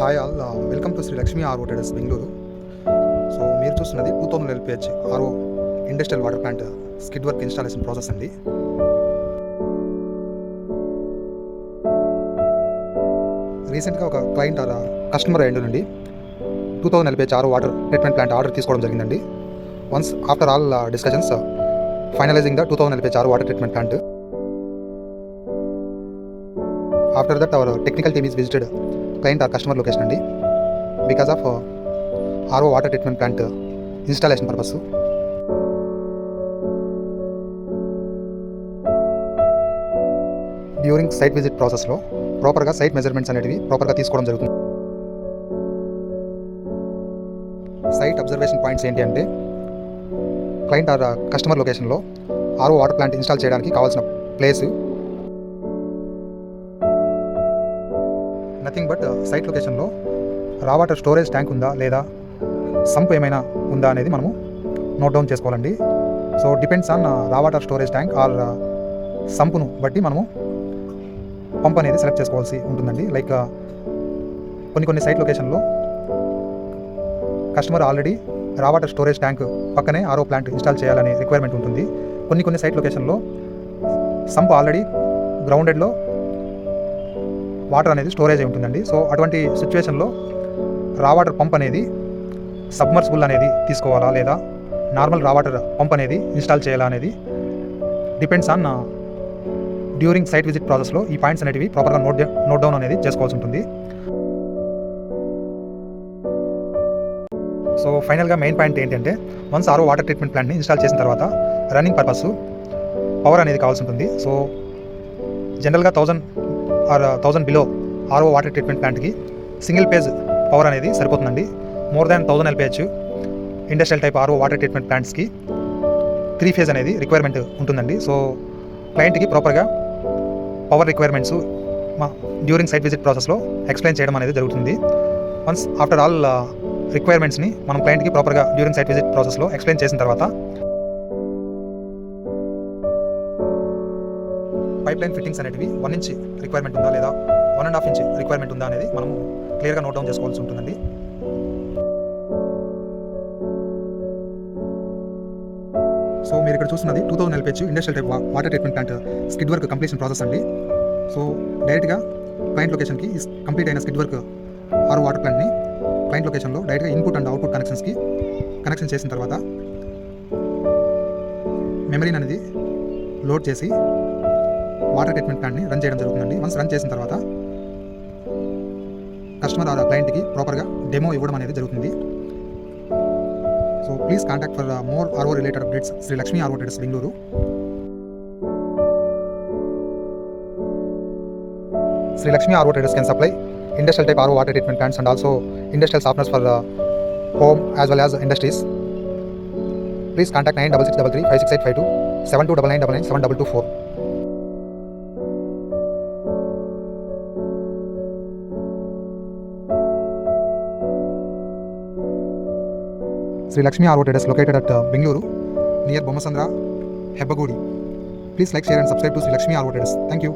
Hi all, welcome to Sri Lakshmi RO traders Bengaluru. So మీరు చూస్తున్నది 2000 LPH RO industrial water plant skid work installation process అండి. రీసెంట్గా ఒక client customer end నుండి 2000 LPH RO water treatment plant order తీసుకోవడం జరిగిందండి. Once after all discussions finalising the 2000 LPH RO water treatment plant. After that, our technical team is visited client or customer location అండి, because of RO water treatment plant installation purpose. During site visit ప్రాసెస్లో ప్రాపర్గా site measurements అనేటివి ప్రాపర్గా తీసుకోవడం జరుగుతుంది. Site observation points ఏంటి అంటే, client or customer లొకేషన్లో RO వాటర్ ప్లాంట్ ఇన్స్టాల్ చేయడానికి కావాల్సిన ప్లేసు, నథింగ్ బట్ సైట్ లొకేషన్లో రా వాటర్ స్టోరేజ్ ట్యాంక్ ఉందా లేదా సంప్ ఏమైనా ఉందా అనేది మనము నోట్ డౌన్ చేసుకోవాలండి. సో డిపెండ్స్ ఆన్ రా వాటర్ స్టోరేజ్ ట్యాంక్ ఆర్ సంపును బట్టి మనము పంప్ అనేది సెలెక్ట్ చేసుకోవాల్సి ఉంటుందండి. లైక్ కొన్ని సైట్ లొకేషన్లో కస్టమర్ ఆల్రెడీ రా వాటర్ స్టోరేజ్ ట్యాంక్ పక్కనే RO ప్లాంట్ ఇన్స్టాల్ చేయాలనే రిక్వైర్మెంట్ ఉంటుంది. కొన్ని సైట్ లొకేషన్లో సంప్ ఆల్రెడీ గ్రౌండెడ్లో వాటర్ అనేది స్టోరేజ్ అయి ఉంటుందండి. సో అటువంటి సిచ్యువేషన్లో రా వాటర్ పంప్ అనేది సబ్మర్సిబుల్ అనేది తీసుకోవాలా లేదా నార్మల్ రా వాటర్ పంప్ అనేది ఇన్స్టాల్ చేయాలా అనేది depends on during site visit ప్రాసెస్లో ఈ పాయింట్స్ అనేటివి ప్రాపర్గా నోట్ డౌన్ అనేది చేసుకోవాల్సి ఉంటుంది. సో ఫైనల్గా మెయిన్ పాయింట్ ఏంటంటే, వన్స్ RO వాటర్ ట్రీట్మెంట్ ప్లాంట్ని ఇన్స్టాల్ చేసిన తర్వాత రన్నింగ్ పర్పస్ పవర్ అనేది కావాల్సి ఉంటుంది. సో జనరల్గా 1000 బిలో RO వాటర్ ట్రీట్మెంట్ ప్లాంట్కి సింగిల్ పేజ్ పవర్ అనేది సరిపోతుందండి. More than 1000 LPH industrial type RO water treatment ప్లాంట్స్కి 3 ఫేజ్ అనేది రిక్వైర్మెంట్ ఉంటుందండి. సో క్లయింట్కి ప్రాపర్గా power requirements during site visit ప్రాసెస్లో ఎక్స్ప్లెయిన్ చేయడం అనేది జరుగుతుంది. వన్స్ ఆఫ్టర్ ఆల్ రిక్వైర్మెంట్స్ని మనం క్లయింట్కి ప్రాపర్గా డ్యూరింగ్ సైట్ విజిట్ ప్రాసెస్లో ఎక్స్ప్లెయిన్ చేసిన తర్వాత పైప్ లైన్ ఫిట్టింగ్స్ అనేటివి 1 ఇంచ్ రిక్వైర్మెంట్ ఉందా లేదా 1.5 ఇంచ్ రిక్వైర్మెంట్ ఉందా అనేది మనము క్లియర్గా నోట్ డౌన్ చేసుకోవాల్సి ఉంటుందండి. సో మీరు ఇక్కడ చూస్తున్నది 2000 LPH industrial type water treatment plant skid work completion process అండి. సో డైరెక్ట్గా క్లయింట్ లొకేషన్కి కంప్లీట్ అయిన స్కిడ్ వర్క్ RO వాటర్ ప్లాంట్ని క్లయింట్ లొకేషన్లో డైరెక్ట్గా ఇన్పుట్ అండ్ అవుట్పుట్ కనెక్షన్స్కి కనెక్షన్ చేసిన తర్వాత మెమరీని అనేది లోడ్ చేసి వాటర్ ట్రీట్మెంట్ ప్లాంట్ని రన్ చేయడం జరుగుతుందండి. వన్స్ రన్ చేసిన తర్వాత కస్టమర్ ఆర్ క్లయింట్కి ప్రాపర్గా డెమో ఇవ్వడం అనేది జరుగుతుంది. So please contact for more RO related updates Sri Lakshmi RO traders Bengaluru. Sri Lakshmi RO traders can supply industrial type RO water treatment plants and also industrial softeners for home as well as industries. Please contact 9663 56852 729999 7224. Sri Lakshmi RO traders located at Bengaluru near Bommasandra, Hebbagudi. Please like, share and subscribe to Sri Lakshmi RO traders. Thank you.